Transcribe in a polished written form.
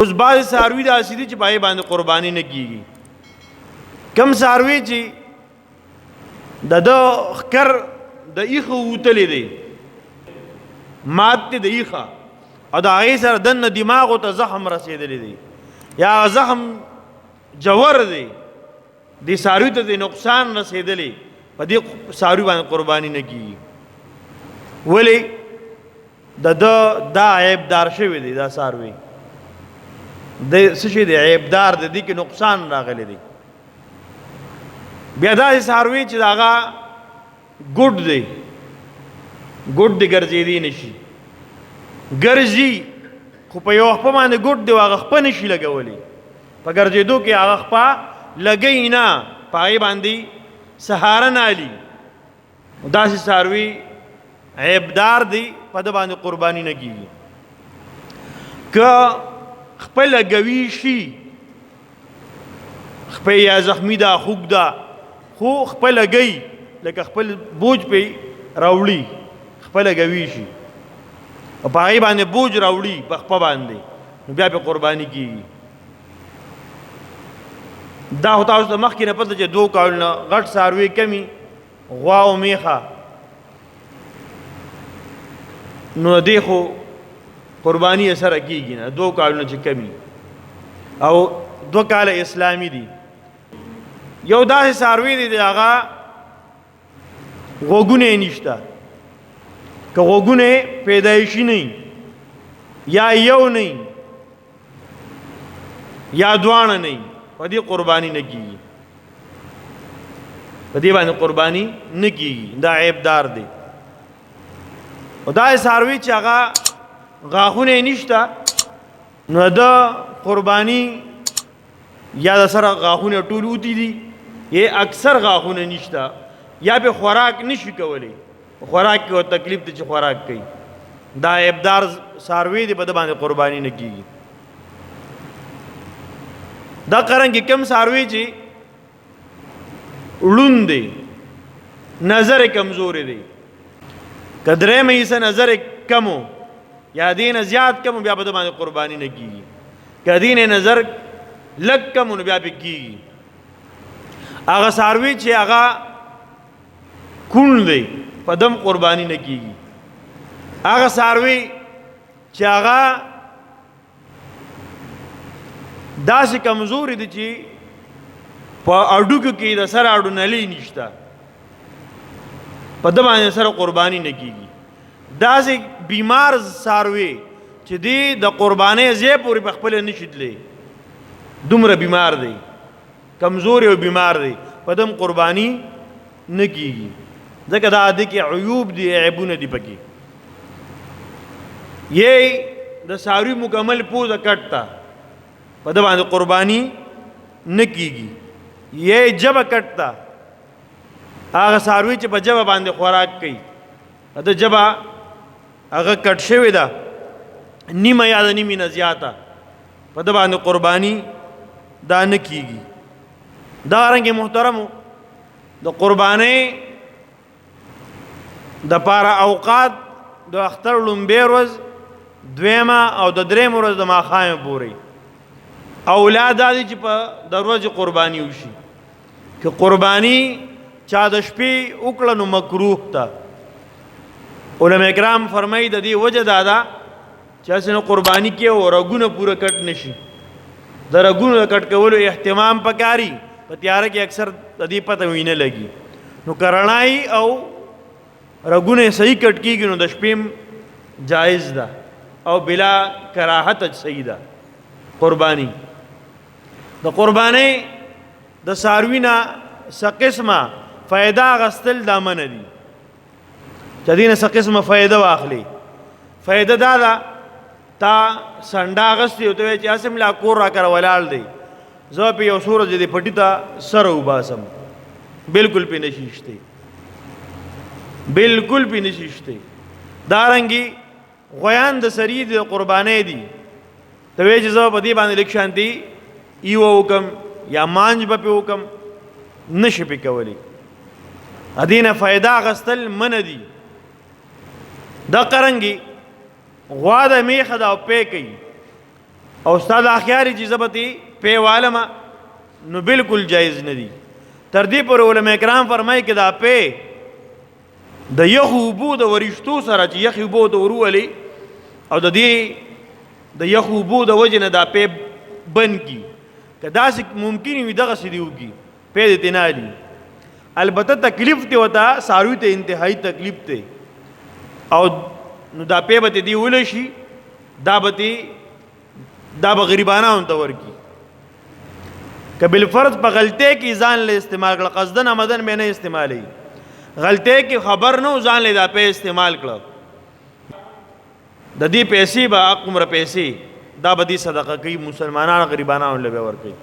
اوس بعض څاروي داسې دي چې په هغې باندې قرباني نه کېږي. کم څاروي چې د ده ښکر د ایښه وتلی دی، مات دی د ایښه، او د هغې سره دننه دماغو ته زخم رسېدلی دی یا زخم جوور دی، دې څاروي ته د نقصان رسېدلی، په دې څاروي باندې قرباني نه کېږي. ولې؟ د ده دا عیبدار شوی دی، دا څاروي د څه شي دی؟ عیبدار دی، دې کې نقصان راغلی دی. بیا داسې څاروي چې د هغه ګوډ دی، ګوډ دی ګرځېدی نه شي، ګرځي خو په یوه خپه باندې ګوډ دی، هغه خپه نه شي لګولی، په ګرځېدو کې هغه خپه لګوي نه، په هغې باندې سهاره نه الي. داسې څاروي عیبدار دی، په ده باندې قرباني نه کېږي. که خپله ګوي شي، خپه یا زخمی ده، خوږ ده، خو خپله ګوي، لکه خپل بوج پې راوړي، خپله ګوي شي او په هغې باندې بوج راوړي په خپه باندې، نو بیا پې قرباني کېږي. دا خو تاسو ته مخکې نه پته چې 2 کالو نه غټ څاروي کمي، غوا او میخه، نو دې خو قرباني یې سره کېږي نه، 2 کالونه چې کمي او 2 کاله اسلامي دي. یو داسې څاروي دی د هغه غوږونه یې نشته، که غوږونه یې پیدایشي نه یا یو نه یا دواړه نه، په دې قرباني نه کېږي، په دې باندې قرباني نه کېږي، دا عیبدار دی. او دا څاروي چې هغه غاښونه یې نشته، نو د قرباني یا د سره غاښونه ټول اوتي دي، یا اکثر غاښونه نشته، یا به خوراک نشي کولی، خوراک کې تکلیف دی چې خوراک کوي، دا عیبدار څاروي دی، په ده باندې قرباني نه کېږي. دا قرنګې کم څاروي چې ړوند دی، نظر کمزورې دی، که درېیمه حصه نظر کم و یا دې نه زیات کم و، بیا په ده باندې قرباني نه کېږي. که دې نه نظر لږ کم و، نو بیا پې کېږي. هغه څاروي چې هغه کوڼ دی، په دم قرباني نه کېږي. هغه څاروي چې هغه داسې کمزوري دي چې په اډوکو کې د سره اډو نلۍ نشته، په ده باندې سره قرباني نه کېږي. داسې بیمار څاروي چې دی د قربانۍ ځای پورې په خپله نشي تللی، دومره بیمار دی، کمزوري او بیمار دی، په دم قرباني نه کېږي، ځکه دا د کې عیوب دي، عیبونه دي پکې. یې د څاروي مکمل پوزه کټ ته، په ده باندې قرباني نه کېږي. یې جبه کټ ته، هغه څاروي چې په جبه باندې خوراک کوي، د جبه هغه کټ شوې ده نیمه یا د نیمې نه زیاته، په ده باندې قرباني دا نه کېږي. دارنګې محترمو، د قربانۍ دپاره اوقات د اختر لومبۍ ورځ، دویمه او د درېیمه ورځ د ماښامه پورې. اولاد دا دی چې په د ورځې قرباني وشي. که قرباني چا د شپې وکړه نو مکروه ده. علما کرام فرمایي د دې وجه دا ده چې هسې نه قرباني کې او رګونه پوره کټ نشي. د رګونو د کټ کولو اهتمام پکاري، په تیاره کې اکثر د دې پته وي نه لګي، نو که رڼایي او رګونه صحیح کټ کېږي نو د شپې جایز ده او بلا کراهت صحیح ده قرباني. د قربانۍ د څاروي نه څه قسمه فایده اخیستل دا منع دي، چې دې نه څه قسمه فایده واخلي. فایده دا ده، تا سنډه اخیستې او ته وایې چې هسې ملا کور را کره ولاړ دی، زه پې یو څو ورځې دې پټي ته سره وباسم، بلکل پې نشي شتی، بلکل پې نشي شتی. دارنګې غویان د سري د قربانۍ دي، ته وایې چې زه په دې باندې لږ شانتي ایوه وکم یا مانج به پې وکم، نشي پې کولی. دې نه فایده اخیستل منع دي. دا قرنګې غوا د میخه دا پی کوي، او استاد اخیاری چې زبتی په عالمه نو بالکل جایز نه دي. تر دې پر علماء کرام فرمایي کې دا په د یخو بو د ورشتو سره چې یخو بو د ورولي او د دې د یخو بو د وجنه دا په بن کی کدا ممکن وي دغه سړيوږي په دې تنالي. البته تکلیف ته وتا ساروي ته انتهایی تکلیف ته او نو دا په به دی ول شي دا به غریبانه اون تور کی کبل فرض په غلطه کې ځان له استعمال کړه قصدن آمدن به نه استعمالي غلطه کې خبر نه ځان له دا په استعمال کړه د دې پیسې به عمر پیسې دا به دي صدقه کوي مسلمانانو غریبانو له ور کوي.